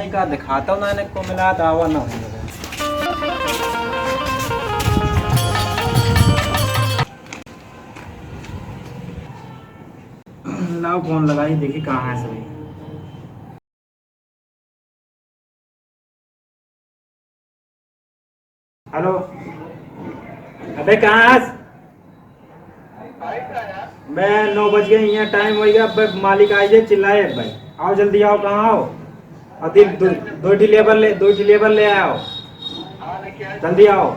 का दिखाता हूँ ना को मिला तो आवा ना हो। लाओ फोन लगाई देखी कहाँ है सभी। हेलो, अबे कहाँ है? मैं 9 बज गए, यहाँ टाइम हो गया। अब मालिक आ जाए चिल्लाए भाई, आओ जल्दी आओ, कहाँ आओ? और दो लेबर ले आओ, जल्दी आओ।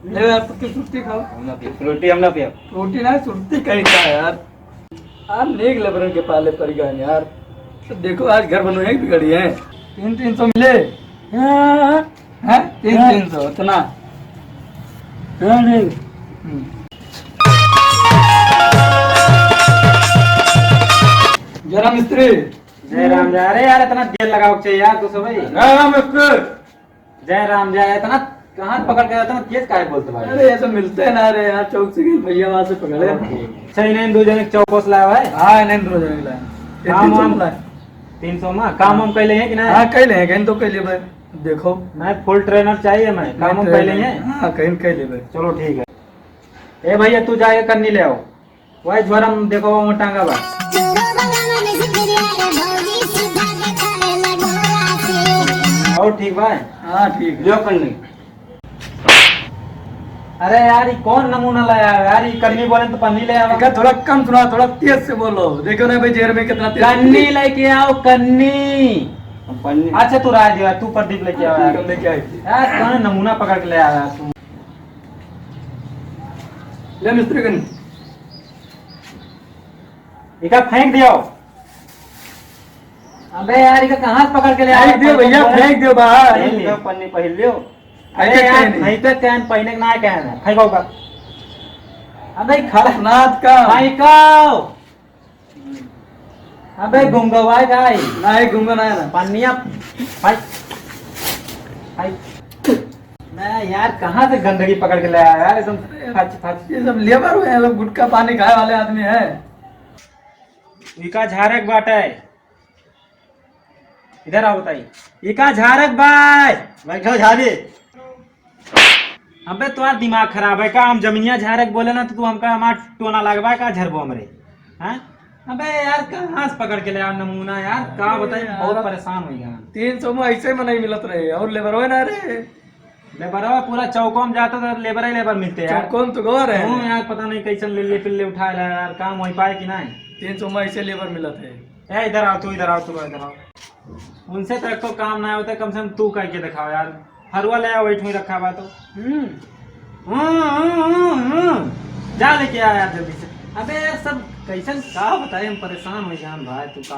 ले यार पक्की सुट्टी खाओ। रोटी हम ना पिया। रोटी ना सुट्टी कहीं का यार। यार नेक लेबरन के पाले पड़ गए यार। तो देखो आज घर बनवाए एक बिगड़ी है। 300 मिले हैं 300 इतना। जरा मिस्त्री जय राम जय। अरे यार इतना देर लगाओ चाहिए यार तू भाई। जय राम जय। इतना कहाँ पकड़ के जाता तेज काहे बोलते भाई? अरे ऐसा मिलते है ना। अरे यार चौक से गए भैया वहां से पकड़े। सही नहीं 2 जने चौकोस लाया भाई। हाँ नहीं 2 जने लाया। काम हम 300 में काम हम कैले हैं कि नहीं? हाँ कैले हैं कहीं तो कैले भाई। देखो मैं फुल ट्रेनर चाहिए, मैं काम हम कैले हैं। हाँ कहीं कैले भाई। चलो ठीक है। ए भैया तू जाके करनी ले आओ। वही ज्वरम देखो वो टांगा बा। और ठीक भाई? हाँ ठीक लियो करनी। अरे यार ये कौन नमूना लाया है यार? ये कन्नी बोले तो पन्नी ले आओ। थोड़ा कम सुना, थोड़ा तेज से बोलो। देखो ना भाई जेर में कितना तेज। कन्नी लेके आओ कन्नी। पन्नी अच्छा तू राज दिया, तू प्रदीप लेके आओ यार। लेके आई यार कौन नमूना पकड़ के ले आया तू? ले मिस्त्री कन्नी इका फेंक दियो। अबे यार इका कहाँ से पकड़ के ले आया? फेंक दियो भैया, फेंक दियो बाहर। लियो पन्नी पहन लियो। अरे यार नहीं पे कैन पहने के ना कैन है फेंको का। अबे खड़नाथ का फेंको। अबे गुंगवा गाय नहीं गुंगा ना ना पन्निया भाई भाई। मैं यार कहाँ से गंदगी पकड़ के ले आया यार? एकदम फच फच। ये सब लेबर हुए हैं लोग, गुटखा पानी खाए वाले आदमी हैं। इका झारक बाट है, इधर आओ बताइए। इका झारक भाई बैठो झाड़ी। अबे तुम्हारा दिमाग खराब है का? हम जमीनिया झारक बोले ना तो तू हमका हमार टोना लगवा का झरबो हमरे हैं? अबे यार कहाँ से पकड़ के ले आओ नमूना यार? का बताइए बहुत परेशान हो गया। 300 में ऐसे में नहीं मिलत रहे और लेबर हो ना रे। लेबर पूरा चौकों में जाता था, लेबर ही लेबर मिलते यार। कौन तो गौर है यार पता नहीं कैसे ले पिल्ले उठा ला यार, काम हो पाए कि नहीं? 300 में ऐसे लेबर मिलत है। ए इधर आओ तू, इधर आओ तू, इधर आओ। उनसे तो एक तो काम ना होता, कम से कम तू कह के दिखाओ यार। हरवा ले आओ वही रखा हुआ तो। जा लेके आ यार जल्दी से। अबे यार सब कैसन का बताए, हम परेशान हो जान भाई। तू का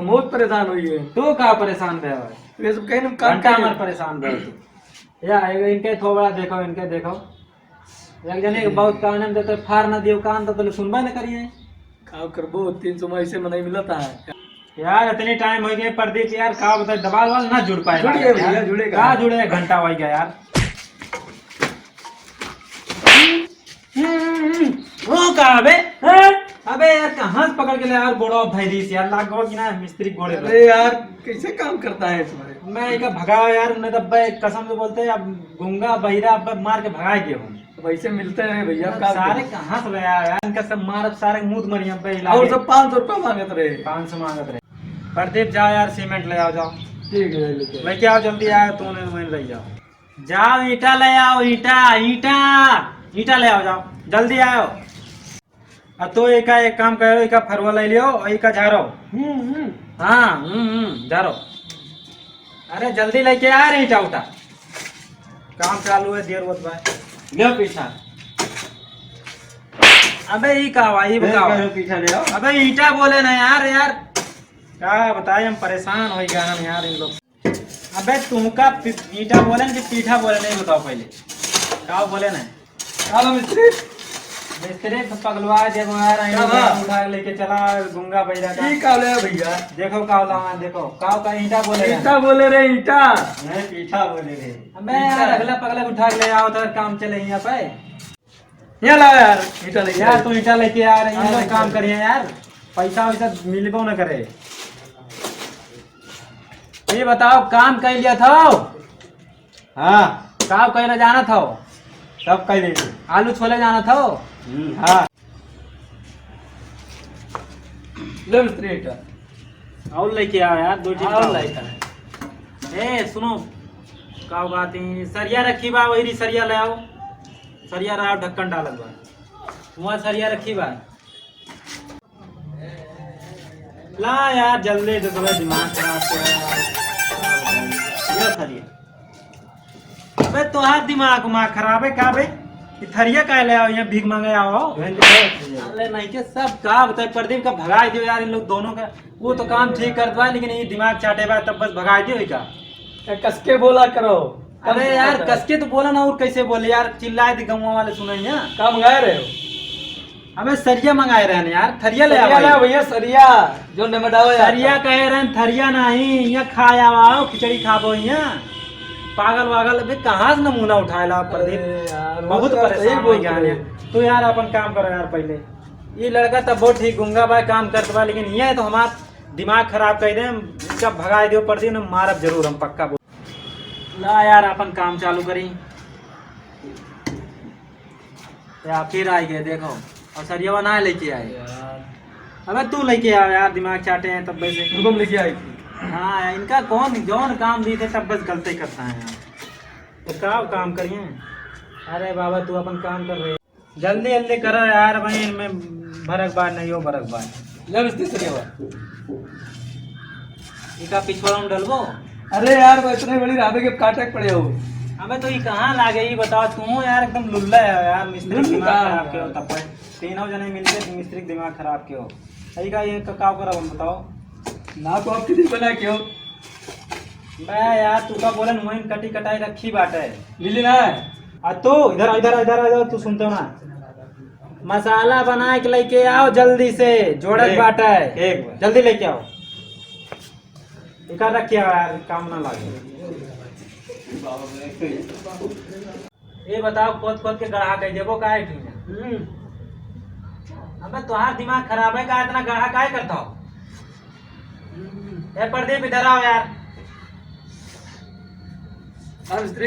बहुत परेशान हुई है। तू का परेशान बे भाई? ये सब कहीं घंटा मर परेशान बे तू। या इनके थोड़ा देखो, इनके देखो। एक जने के बहुत कान देते फार ना दियो कान तो सुनबा न करिए। खाओ करबो 300 में ऐसे में नहीं मिलता है यार। इतने टाइम हो गए प्रदीप यार, का बताए दबाल वाल ना जुड़ पाए। जुड़ गया भैया, जुड़ेगा। का जुड़े घंटा हो गया यार। वो का अबे अबे यार कहाँ से पकड़ के ले यार? गोड़ो धैर्य यार लाग गो कि ना मिस्त्री गोड़े। अरे यार कैसे काम करता है तुम्हारे? मैं एक भगाओ यार, नहीं तो कसम से बोलते हैं अब गूंगा बहिरा अब मार के भगा के हूँ। तो वैसे मिलते हैं भैया। सारे कहाँ से यार? इनका सब मार सारे मुंह मरिया पे। और सब 500 रुपया मांगत रहे। 500 मांगत रहे। प्रदीप जाओ यार सीमेंट ले आओ, जाओ। ठीक है लेके आओ जल्दी आओ, तू नहीं रह जाओ। जाओ ईटा ले आओ, ईटा ईटा ईटा ले आओ, जाओ जल्दी आओ। अब तो एक काम करो, एक फरवा ले लियो और एक झारो। हाँ झारो। अरे जल्दी लेके आ रही ईटा उठा, काम चालू है, देर होत भाई। लियो पीछा। अबे ई का भाई बताओ पीछा ले आओ। अबे ईटा बोले ना यार। यार क्या बताए, हम परेशान हो गए हम यार इन लोग। अबे तुमका ईटा बोले कि पीठा बोले? नहीं बताओ पहले क्या बोले ना। चलो मिस्त्री मिस्त्री तो पगलवा देखो यार क्या बात? उठा के लेके चला गुंगा बैरा का। की काव ले भैया? देखो काव लावा देखो काव का ईंटा बोले रहे। ईटा बोले रे ईटा। नहीं पीठा बोले रे। अबे यार अगला पगला उठा के ले आओ तो काम चले यहाँ पे। ये ला यार ईटा ले यार तू ईंटा लेके आ रही है तो काम करिए यार, पैसा वैसा मिलबो न करे। ये बताओ काम कर लिया था? हाँ काम कहना जाना था, सब कह ली। आलू छोले जाना था? हाँ ले मिस्त्री ईटा और लेके आओ यार दो और टीम। लाइटा ए सुनो का बात है, सरिया रखी बा वही सरिया ले आओ। सरिया रहा ढक्कन डालत बा, तुम्हारा सरिया रखी बा। ला यार जल्दी तो तुम्हें दिमाग खराब ये सरिया। अबे तोहार दिमाग उमाग खराब है का बे? ये थरिया का ले आओ, यहाँ भीख मांगे आओ। अरे नहीं के सब का बताए प्रदीप का भगा दियो यार इन लोग दोनों का। वो तो काम ठीक कर दवा लेकिन ये दिमाग चाटे बा तब बस भगा दियो का। कसके बोला करो। अरे यार कसके तो बोला ना, और कैसे बोले यार, चिल्लाए थे गाँव वाले सुने ना। का मंगाए रहे हो? हमें सरिया मंगाए रहे हैं यार, थरिया ले सरिया ला आओ भैया सरिया जो नमडाओ यार। सरिया कहे रहे हैं, थरिया नहीं। यहाँ खाया आओ खिचड़ी खाबो यहाँ। पागल वागल अबे कहाँ से नमूना उठाएला प्रदीप, यार बहुत परेशान हो गया है। तो यार अपन काम करो यार पहले। ये लड़का तब बहुत ठीक गुंगा बा काम करता बा, लेकिन ये तो हमारा दिमाग खराब कर दे। इसका भगा दियो प्रदीप ने, मारब जरूर हम पक्का बोल। ला यार अपन काम चालू करी। या फिर आई गए देखो, और सरिया ना लेके आए। अबे तू लेके आओ यार, दिमाग चाटे हैं तब वैसे। हुकुम लेके आई थी। हाँ इनका कौन जौन काम दी थे तब बस गलती करता है यार। तो क्या काम करिए? अरे बाबा तू अपन काम कर रहे, जल्दी जल्दी करो यार भाई। इनमें भरक बार नहीं हो भरक बार। ले मिस्त्री सरिया बा। इनका पिछवाड़ा में डलबो। अरे यार वो इतने बड़ी राबे के काटे पड़े हो। अबे तो ये कहाँ लागे ये बताओ तू यार, एकदम लुल्ला है यार। मिस्त्री लुल्ला दिमाग खराब यार। क्यों तब तीनों जने मिलके मिस्त्री दिमाग खराब क्यों? सही का ये का करो बताओ ना को आप किसी बना क्यों? मैं यार तू का बोलन मोइन कटी कटाई रखी बाटे मिली ना? आ तू इधर इधर इधर इधर तू सुनते हो ना? मसाला बना के लेके आओ जल्दी से, जोड़क बाटे एक जल्दी लेके आओ। इका रखिए यार काम ना लागे। ये बताओ खोद खोद के गढ़ा कह देबो काहे ठीक? अबे तुम्हारा दिमाग खराब है का? इतना गढ़ा काहे करता हो? ए प्रदीप इधर आओ यार। हाँ मिस्त्री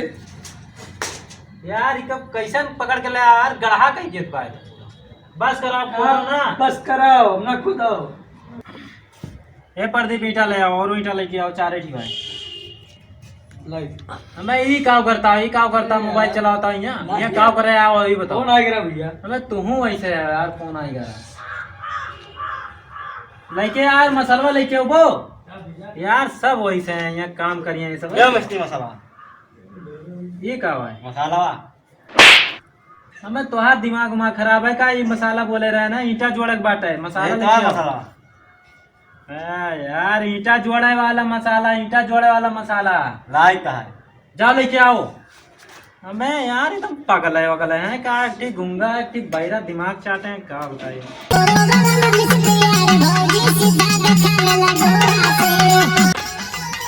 यार ये कब कैसे पकड़ के ले यार, गढ़ा कहीं देत पाए। बस करो आप खोदो ना। बस कराओ ना खुद आओ। ए प्रदीप ईटा ले आओ, और ईटा लेके आओ चारे ठीक भाई। लाइट मैं यही काम करता हूँ, यही काम करता हूँ, मोबाइल चलाता हूँ यहाँ। ये काम कर रहे आओ अभी बताओ। कौन आएगा भैया? अबे तू वैसे है यार, कौन आएगा लेके यार? मसाला लेके आओ वो यार, सब वैसे हैं यहाँ काम करिए ये सब। मिस्त्री मसाला ये का है मसाला हमें तोहार दिमाग उमाग खराब है का? ये मसाला बोले रहे ना, ईटा जोड़क बाटा है मसाला ये लेके आओ। मसाला यार ईटा जोड़े वाला मसाला, ईटा जोड़े वाला मसाला लाई का है। जाओ लेके आओ। हमें यार एकदम पागल है वगल है का? एक गुंगा एक बैरा दिमाग चाटे हैं का बताइए।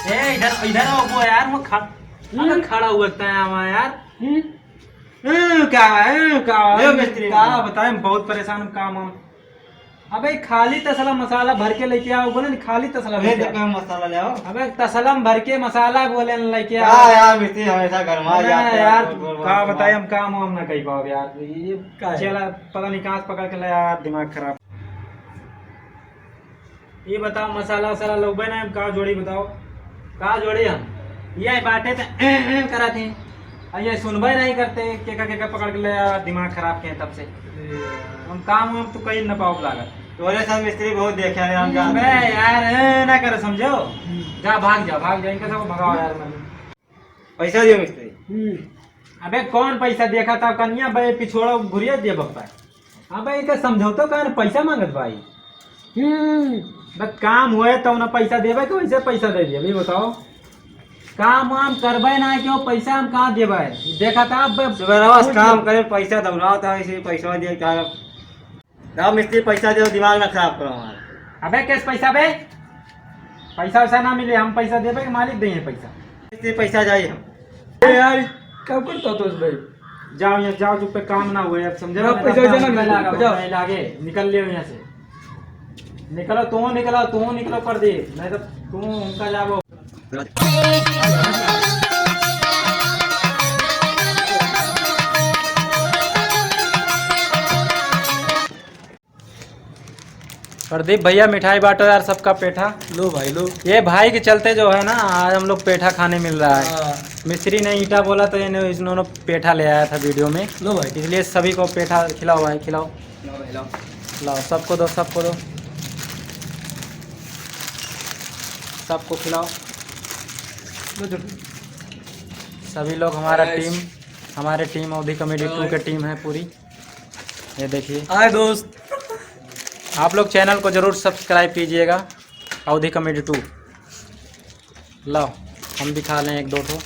ए इधर इधर आओ वो यार, वो खड़ा हुआ है यार। क्या यो मिस्त्री क्या बताए, बहुत परेशान हम काम हम। अबे खाली तसला मसाला भर के लेके आओ बोले, खाली तसला ये लेके तो आओ। काम मसाला ले आओ। अबे तसलम भर के मसाला बोले लेके क्या आओ यार मिस्त्री हमेशा गरमा अरे जाते हैं। यार बोल- बोल- क्या बोल- बताए हम काम हम ना कही पाओ यार। ये क्या है? चला पता नहीं कहाँ से पकड़ के लाया यार, दिमाग खराब। ये बताओ मसाला वसाला लोगे ना, हम कहा जोड़ी बताओ कहा जोड़ी हम ये बाटे थे करा थे, ये सुनबे नहीं करते के पकड़ के लाया, दिमाग खराब किए तब से हम काम हम तो कहीं न पाओ लागत। तोरे साथ मिस्त्री बहुत देखे हैं हम जानते मैं हैं। यार ना कर समझो, जा भाग जा इनका सब भगाओ यार। पैसा दियो मिस्त्री। अबे कौन पैसा देखा था कन्या भाई, पिछोड़ा घुरिया दिया बप्पा। अबे इनका समझौतो का पैसा मांगत भाई। बस काम हुए तो ना पैसा देवे कि वैसे पैसा दे दिया, भी बताओ। काम वाम करबे ना क्यों पैसा हम कहाँ देबे देखा था अब सुबह काम करे पैसा दौड़ाओ था इसी पैसा दिए क्या जाओ मिस्त्री पैसा दो दिमाग ना खराब करो हमारा। अबे कैसे पैसा बे पैसा वैसा ना मिले हम पैसा देबे कि मालिक देंगे पैसा मिस्त्री पैसा चाहिए हम। अरे यार कब करता तो भाई जाओ यहाँ जाओ जो पे काम ना हुए अब समझे जाओ, पैसा वैसा ना मिले, लागे जाओ। लागे निकल लियो यहाँ से निकलो तू निकलो कर दे नहीं तो तू उनका जाबो प्रदीप भैया मिठाई बांटो यार सबका पेठा। लो भाई लो। ये भाई के चलते जो है ना आज हम लोग पेठा खाने मिल रहा है। हाँ। मिस्त्री ने ईटा बोला तो इन्होंने पेठा ले आया था वीडियो में, लो भाई इसलिए सभी को पेठा खिलाओ भाई खिलाओ लो भाई लो। लाओ सबको दो सबको खिलाओ सभी लोग हमारे टीम अवधि कॉमेडी 2 के टीम है पूरी। ये देखिए आए दोस्त आप लोग चैनल को जरूर सब्सक्राइब कीजिएगा अवधि कॉमेडी 2। लाओ हम भी खा लें 1-2 ठो।